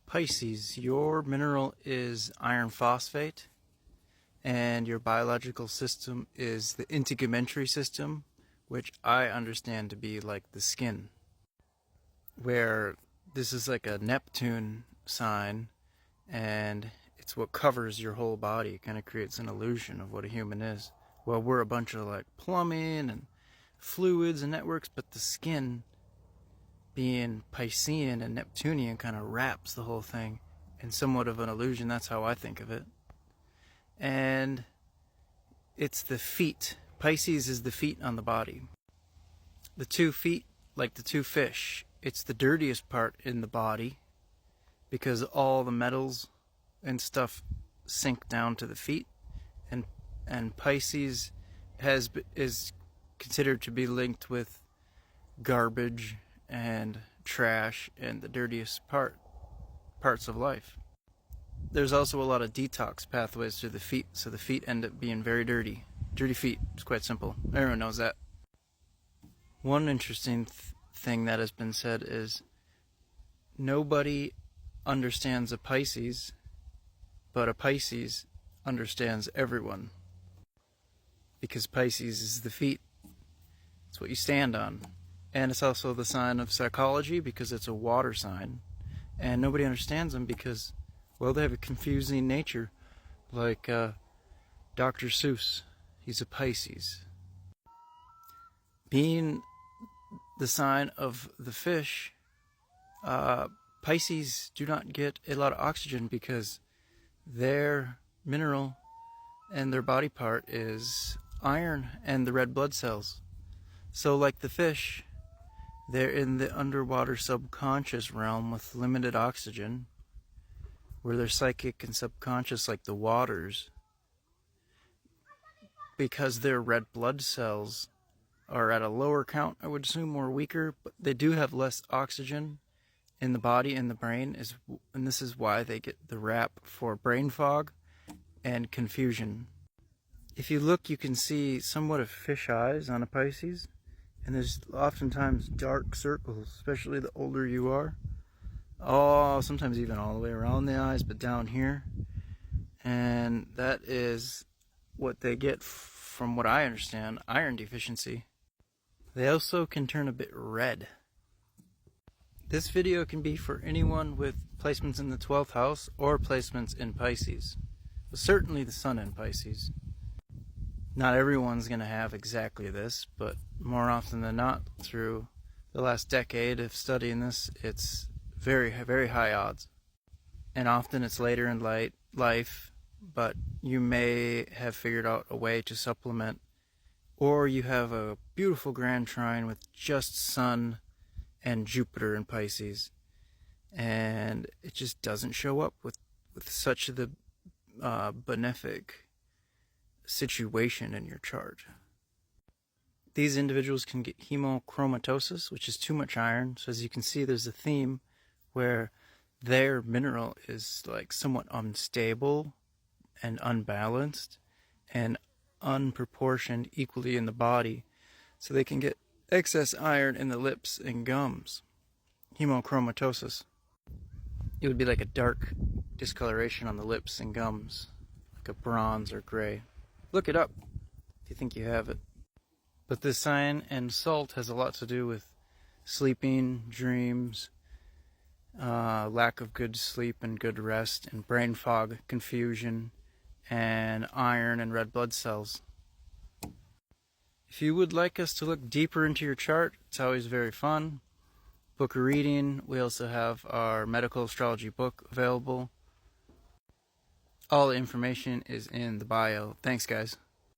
Pisces, your mineral is iron phosphate, and your biological system is the integumentary system, which I understand to be like the skin, where this is like a Neptune sign, and it's what covers your whole body. It kind of creates an illusion of what a human is. Well, we're a bunch of like plumbing and fluids and networks, but the skin, being Piscean and Neptunian, kind of wraps the whole thing in somewhat of an illusion. That's how I think of it. And it's the feet. Pisces is the feet on the body. The 2 feet, like the 2 fish, it's the dirtiest part in the body because all the metals and stuff sink down to the feet. And Pisces is considered to be linked with garbage and trash and the dirtiest parts of life. There's also a lot of detox pathways through the feet, so the feet end up being very dirty. Dirty feet. It's quite simple. Everyone knows that. One interesting thing that has been said is nobody understands a Pisces, but a Pisces understands everyone. Because Pisces is the feet. It's what you stand on. And it's also the sign of psychology because it's a water sign. And nobody understands them because, well, they have a confusing nature. Like Dr. Seuss, he's a Pisces. Being the sign of the fish, Pisces do not get a lot of oxygen because their mineral and their body part is iron and the red blood cells. So like the fish, they're in the underwater subconscious realm with limited oxygen, where they're psychic and subconscious like the waters, because their red blood cells are at a lower count, I would assume, or weaker, but they do have less oxygen in the body and the brain, and this is why they get the rap for brain fog and confusion. If you look, you can see somewhat of fish eyes on a Pisces. And there's oftentimes dark circles, especially the older you are. Oh, sometimes even all the way around the eyes, but down here. And that is what they get from what I understand, iron deficiency. They also can turn a bit red. This video can be for anyone with placements in the 12th house or placements in Pisces. But certainly the sun in Pisces. Not everyone's going to have exactly this, but more often than not, through the last decade of studying this, it's very, very high odds. And often it's later in life, but you may have figured out a way to supplement, or you have a beautiful grand trine with just Sun and Jupiter in Pisces, and it just doesn't show up with such the benefic situation in your chart. These individuals can get hemochromatosis, which is too much iron. So as you can see, there's a theme where their mineral is like somewhat unstable and unbalanced and unproportioned equally in the body. So they can get excess iron in the lips and gums. Hemochromatosis. It would be like a dark discoloration on the lips and gums, like a bronze or gray. Look it up if you think you have it. But this sign and salt has a lot to do with sleeping, dreams, lack of good sleep and good rest, and brain fog, confusion, and iron and red blood cells. If you would like us to look deeper into your chart, it's always very fun. Book a reading. We also have our medical astrology book available. All the information is in the bio. Thanks, guys.